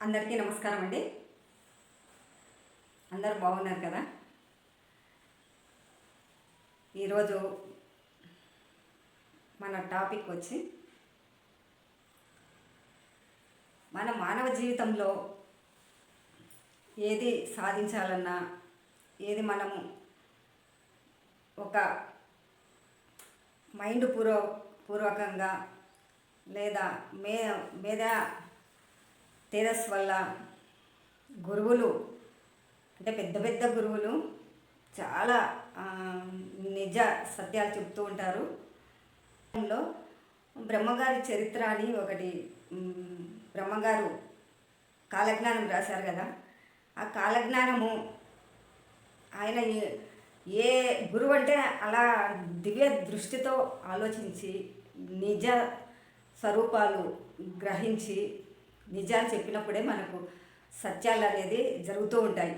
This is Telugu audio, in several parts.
అందరికీ నమస్కారం అండి. అందరూ బాగున్నారు కదా? ఈరోజు మన టాపిక్ వచ్చి మన మానవ జీవితంలో ఏది సాధించాలన్నా, ఏది మనము ఒక మైండ్ పూర్వకంగా లేదా మీద తేజస్ వల్ల గురువులు అంటే పెద్ద పెద్ద గురువులు చాలా నిజ సత్యాలు చెప్తూ ఉంటారు. బ్రహ్మగారి చరిత్ర అని ఒకటి, బ్రహ్మగారు కాలజ్ఞానం రాశారు కదా. ఆ కాలజ్ఞానము ఆయన ఏ గురువు అంటే అలా దివ్య దృష్టితో ఆలోచించి నిజ స్వరూపాలు గ్రహించి నిజాలు చెప్పినప్పుడే మనకు సత్యాలు అనేది జరుగుతూ ఉంటాయి.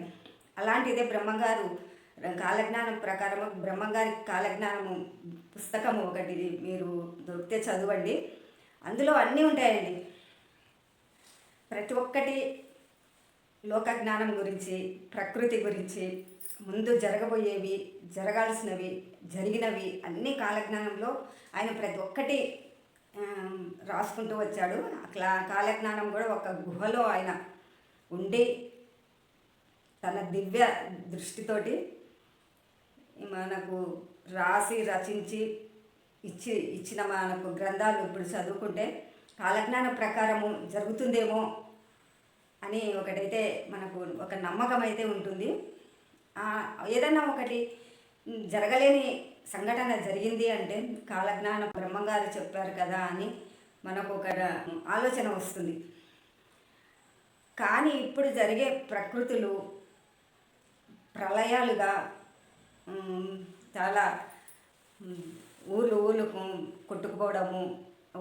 అలాంటిదే బ్రహ్మగారు కాలజ్ఞానం ప్రకారం, బ్రహ్మగారి కాలజ్ఞానము పుస్తకము ఒకటి మీరు దొరికితే చదవండి. అందులో అన్నీ ఉంటాయండి. ప్రతి ఒక్కటి లోకజ్ఞానం గురించి, ప్రకృతి గురించి, ముందు జరగబోయేవి, జరగాల్సినవి, జరిగినవి అన్నీ కాలజ్ఞానంలో ఆయన ప్రతి ఒక్కటి రాసుకుంటూ వచ్చాడు. కాలజ్ఞానం కూడా ఒక గుహలో ఆయన ఉండి తన దివ్య దృష్టితోటి మనకు రాసి రచించి ఇచ్చిన మనకు గ్రంథాలు ఇప్పుడు చదువుకుంటే కాలజ్ఞానం ప్రకారము జరుగుతుందేమో అని ఒకటైతే మనకు ఒక నమ్మకం అయితే ఉంటుంది. ఏదన్నా ఒకటి జరగలేని సంఘటన జరిగింది అంటే కాలజ్ఞానం బ్రహ్మగారు చెప్పారు కదా అని మనకు ఒక ఆలోచన వస్తుంది. కానీ ఇప్పుడు జరిగే ప్రకృతులు ప్రళయాలుగా చాలా ఊళ్ళు కొట్టుకుపోవడము,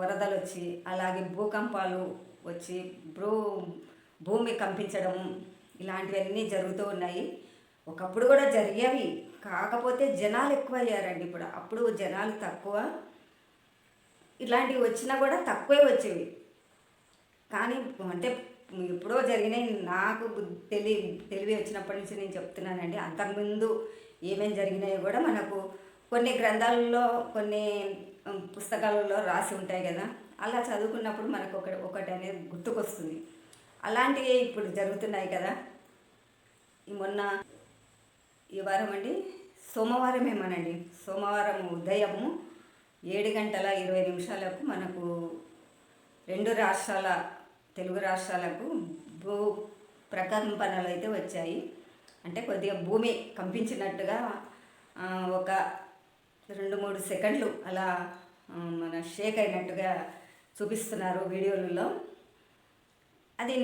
వరదలు వచ్చి, అలాగే భూకంపాలు వచ్చి భూమి కంపించడము, ఇలాంటివన్నీ జరుగుతూ ఉన్నాయి. ఒకప్పుడు కూడా జరిగేవి, కాకపోతే జనాలు ఎక్కువ అయ్యారండి. అప్పుడు జనాలు తక్కువ, ఇలాంటివి వచ్చినా కూడా తక్కువే వచ్చేవి. కానీ అంటే ఎప్పుడో జరిగినాయి. నాకు తెలివి వచ్చినప్పటి నుంచి నేను చెప్తున్నానండి. అంతకుముందు ఏమేమి జరిగినాయో కూడా మనకు కొన్ని గ్రంథాలలో, కొన్ని పుస్తకాలలో రాసి ఉంటాయి కదా. అలా చదువుకున్నప్పుడు మనకు ఒకటి అనేది గుర్తుకొస్తుంది. అలాంటివి ఇప్పుడు జరుగుతున్నాయి కదా. ఈ వారం అండి, సోమవారమేమోనండి, సోమవారం ఉదయము 7:20 మనకు 2 రాష్ట్రాల, తెలుగు రాష్ట్రాలకు భూ ప్రకంపనలు అయితే వచ్చాయి. అంటే కొద్దిగా భూమి కంపించినట్టుగా ఒక 2-3 సెకండ్లు అలా మన షేక్ అయినట్టుగా చూపిస్తున్నారు వీడియోలలో. అది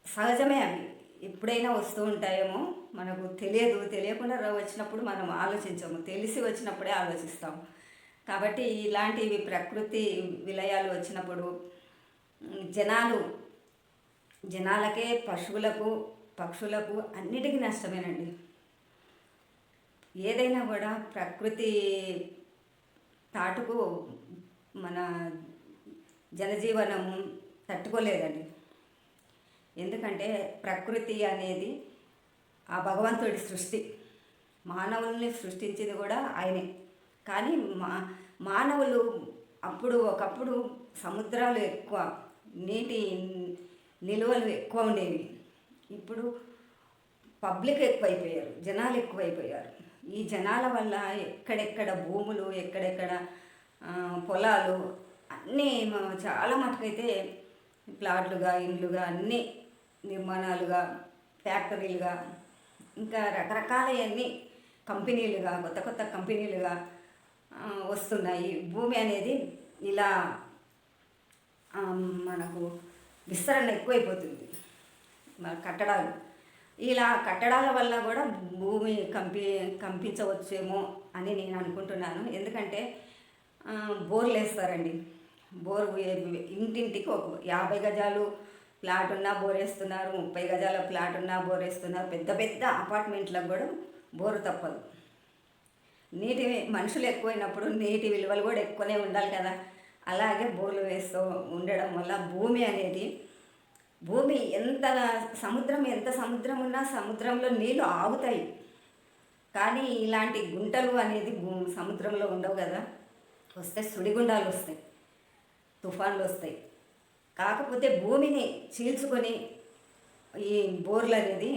సహజమే. అవి ఎప్పుడైనా వస్తూ ఉంటాయేమో, మనకు తెలియకుండా వచ్చినప్పుడు మనం ఆలోచించము, తెలిసి వచ్చినప్పుడే ఆలోచిస్తాము. కాబట్టి ఇలాంటివి ప్రకృతి విలయాలు వచ్చినప్పుడు జనాలకే, పశువులకు, పక్షులకు అన్నిటికీ నష్టమేనండి. ఏదైనా కూడా ప్రకృతి తాటుకు మన జనజీవనము తట్టుకోలేదండి. ఎందుకంటే ప్రకృతి అనేది ఆ భగవంతుడి సృష్టి. మానవుల్ని సృష్టించింది కూడా ఆయనే. కానీ మానవులు ఒకప్పుడు సముద్రాలు ఎక్కువ, నీటి నిల్వలు ఎక్కువ ఉండేవి. ఇప్పుడు పబ్లిక్ ఎక్కువైపోయారు, జనాలు ఎక్కువైపోయారు. ఈ జనాల వల్ల ఎక్కడెక్కడ భూములు, ఎక్కడెక్కడ పొలాలు అన్నీ చాలా మటుకైతే ప్లాట్లుగా, ఇండ్లుగా, అన్నీ నిర్మాణాలుగా, ఫ్యాక్టరీలుగా, ఇంకా రకరకాలవన్నీ కంపెనీలుగా, కొత్త కంపెనీలుగా వస్తున్నాయి. భూమి అనేది ఇలా మనకు విస్తరణ ఎక్కువైపోతుంది. మన కట్టడాల వల్ల కూడా భూమి కంపించవచ్చేమో అని నేను అనుకుంటున్నాను. ఎందుకంటే బోర్లు వేస్తారండి. ఇంటింటికి ఒక 50 గజాలు ప్లాట్ ఉన్నా బోర్ వేస్తున్నారు, 30 గజాల ప్లాట్ ఉన్నా బోర్ వేస్తున్నారు. పెద్ద అపార్ట్మెంట్లకు కూడా బోరు తప్పదు. మనుషులు ఎక్కువైనప్పుడు నీటి విలువలు కూడా ఎక్కువనే ఉండాలి కదా. అలాగే బోర్లు వేస్తూ ఉండడం వల్ల భూమి అనేది భూమి ఎంత సముద్రం ఉన్నా సముద్రంలో నీళ్ళు ఆగుతాయి, కానీ ఇలాంటి గుంటలు అనేది సముద్రంలో ఉండవు కదా. వస్తే సుడిగుండాలు వస్తాయి, తుఫాన్లు వస్తాయి. కాకపోతే భూమిని చీల్చుకొని ఈ బోర్లు అనేది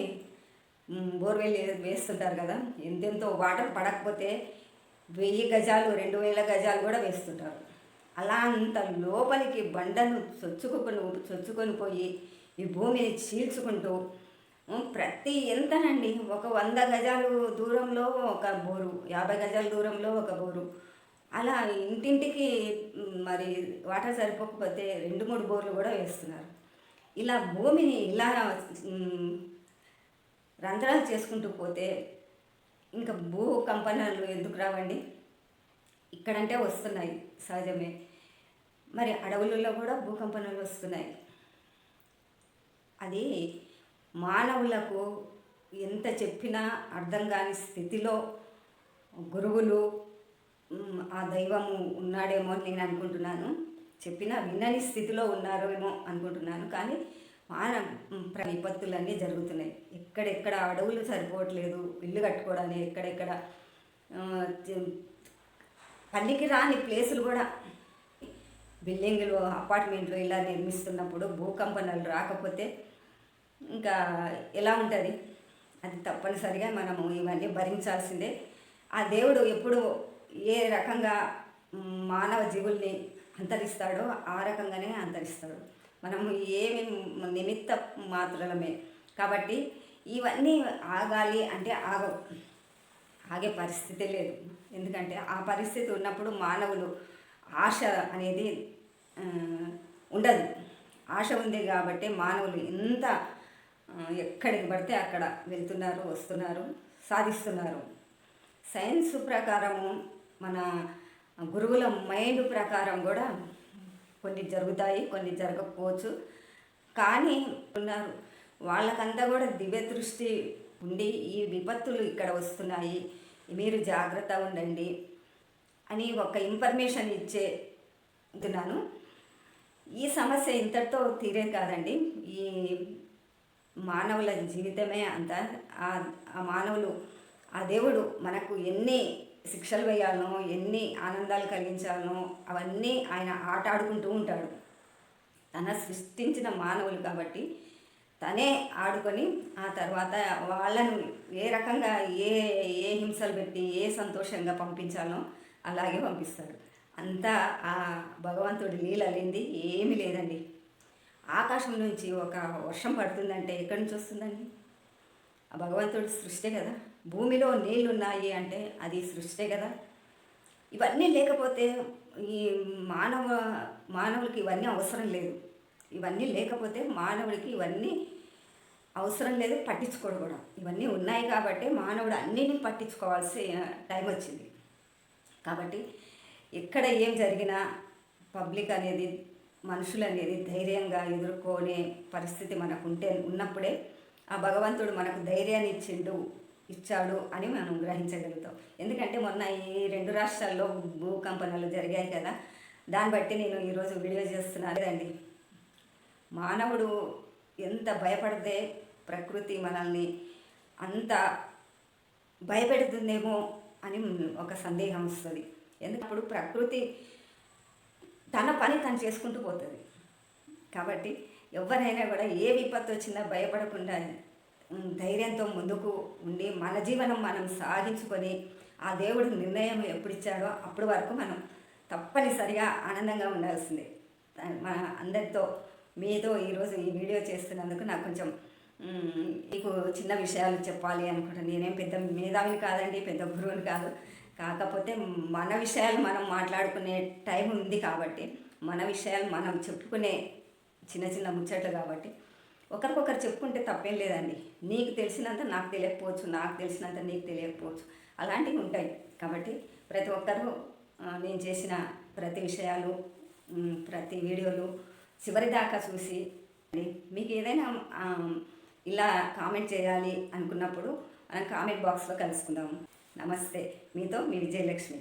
బోర్వెల్ వేస్తుంటారు కదా, ఎంతెంతో వాటర్ పడకపోతే 1000 గజాలు 2000 గజాలు కూడా వేస్తుంటారు. అలా అంత లోపలికి బండను చొచ్చుకొని పోయి ఈ భూమిని చీల్చుకుంటూ ప్రతి ఎంతనండి, ఒక 100 గజాలు దూరంలో ఒక బోరు, 50 గజాల దూరంలో ఒక బోరు, అలా ఇంటింటికి మరి వాటర్ సరిపోకపోతే 2-3 బోర్లు కూడా వేస్తున్నారు. ఇలా భూమిని ఇలా రంధ్రాలు చేసుకుంటూ పోతే ఇంకా భూకంపనాలు ఎందుకు రావండి? ఇక్కడంటే వస్తున్నాయి సహజమే, మరి అడవులలో కూడా భూకంపనాలు వస్తున్నాయి. అది మానవులకు ఎంత చెప్పినా అర్థం కాని స్థితిలో గురువులు ఆ దైవము ఉన్నాడేమో అని నేను అనుకుంటున్నాను. చెప్పినా వినని స్థితిలో ఉన్నారేమో అనుకుంటున్నాను. కానీ విపత్తులన్నీ జరుగుతున్నాయి. ఎక్కడెక్కడ అడవులు సరిపోవట్లేదు ఇల్లు కట్టుకోవడానికి, ఎక్కడెక్కడ పనికి రాని ప్లేసులు కూడా బిల్డింగులు అపార్ట్మెంట్లు ఇలా నిర్మిస్తున్నప్పుడు భూకంపనలు రాకపోతే ఇంకా ఎలా ఉంటుంది? అది తప్పనిసరిగా మనము ఇవన్నీ భరించాల్సిందే. ఆ దేవుడు ఎప్పుడు ఏ రకంగా మానవ జీవుల్ని అంతరిస్తాడో ఆ రకంగానే అంతరిస్తాడు. మనము ఏమి నిమిత్త మాత్రమే. కాబట్టి ఇవన్నీ ఆగాలి అంటే ఆగే పరిస్థితి లేదు. ఎందుకంటే ఆ పరిస్థితి ఉన్నప్పుడు మానవులు ఆశ అనేది ఉండదు. ఆశ ఉంది కాబట్టి మానవులు ఎంత ఎక్కడికి పడితే అక్కడ వెళ్తున్నారు, వస్తున్నారు, సాధిస్తున్నారు. సైన్స్ ప్రకారము మన గురువుల మైండ్ ప్రకారం కూడా కొన్ని జరుగుతాయి, కొన్ని జరగకపోవచ్చు. కానీ ఉన్నారు వాళ్ళకంతా కూడా దివ్య దృష్టి ఉండి ఈ విపత్తులు ఇక్కడ వస్తున్నాయి, మీరు జాగ్రత్త ఉండండి అని ఒక ఇన్ఫర్మేషన్ ఇచ్చేస్తున్నాను. ఈ సమస్య ఇంతటితో తీరేది కాదండి. ఈ మానవుల జీవితమే అంత. ఆ మానవులు ఆ దేవుడు మనకు ఎన్ని శిక్షలు వేయాలనో, ఎన్ని ఆనందాలు కలిగించాలనో అవన్నీ ఆయన ఆట ఆడుకుంటూ ఉంటాడు. తన సృష్టించిన మానవులు కాబట్టి తనే ఆడుకొని ఆ తర్వాత వాళ్ళను ఏ రకంగా ఏ హింసలు పెట్టి ఏ సంతోషంగా పంపించాలో అలాగే పంపిస్తాడు. అంతా ఆ భగవంతుడి లీలలేంది ఏమీ లేదండి. ఆకాశం నుంచి ఒక వర్షం పడుతుందంటే ఎక్కడి నుంచి వస్తుందండి? ఆ భగవంతుడి సృష్టి కదా. భూమిలో నీళ్ళు ఉన్నాయి అంటే అది సృష్టి కదా. ఇవన్నీ లేకపోతే ఈ మానవులకి ఇవన్నీ అవసరం లేదు. ఇవన్నీ లేకపోతే మానవుడికి ఇవన్నీ అవసరం లేదు, పట్టించుకోడు కూడా. ఇవన్నీ ఉన్నాయి కాబట్టి మానవుడు అన్నిటిని పట్టించుకోవాల్సిన టైం వచ్చింది. కాబట్టి ఎక్కడ ఏం జరిగినా పబ్లిక్ అనేది, మనుషులు అనేది ధైర్యంగా ఎదుర్కొనే పరిస్థితి మనకు ఉన్నప్పుడే ఆ భగవంతుడు మనకు ధైర్యాన్ని ఇచ్చాడు అని మనం గ్రహించగలుగుతాం. ఎందుకంటే మొన్న ఈ 2 రాష్ట్రాల్లో భూకంపనలు జరిగాయి కదా, దాన్ని బట్టి నేను ఈరోజు వీడియో చేస్తున్నాను. లేదండి, మానవుడు ఎంత భయపడితే ప్రకృతి మనల్ని అంత భయపెడుతుందేమో అని ఒక సందేహం వస్తుంది. ఎందుకప్పుడు ప్రకృతి తన పని తను చేసుకుంటూ పోతుంది. కాబట్టి ఎవరైనా కూడా ఏ విపత్తు వచ్చినా భయపడకుండా ధైర్యంతో ముందుకు ఉండి మన జీవనం మనం సాగించుకొని ఆ దేవుడి నిర్ణయం ఎప్పుడు ఇచ్చాడో అప్పటి వరకు మనం తప్పనిసరిగా ఆనందంగా ఉండాల్సిందే. మన అందరితో మీతో ఈరోజు ఈ వీడియో చేస్తున్నందుకు నాకు కొంచెం మీకు చిన్న విషయాలు చెప్పాలి అనుకుంటాను. నేనేం పెద్ద మేధావిని కాదండి, పెద్ద గురువుని కాదు. కాకపోతే మన విషయాలు మనం మాట్లాడుకునే టైం ఉంది కాబట్టి, మన విషయాలు మనం చెప్పుకునే చిన్న చిన్న ముచ్చట్లు కాబట్టి ఒకరికొకరు చెప్పుకుంటే తప్పేం లేదండి. నీకు తెలిసినంత నాకు తెలియకపోవచ్చు, నాకు తెలిసినంత నీకు తెలియకపోవచ్చు, అలాంటివి ఉంటాయి. కాబట్టి ప్రతి ఒక్కరూ నేను చేసిన ప్రతి విషయాలు, ప్రతి వీడియోలు చివరి దాకా చూసి మీకు ఏదైనా ఇలా కామెంట్ చేయాలి అనుకున్నప్పుడు మనం కామెంట్ బాక్స్లో కలుసుకుందాము. నమస్తే, మీతో మీ విజయలక్ష్మి.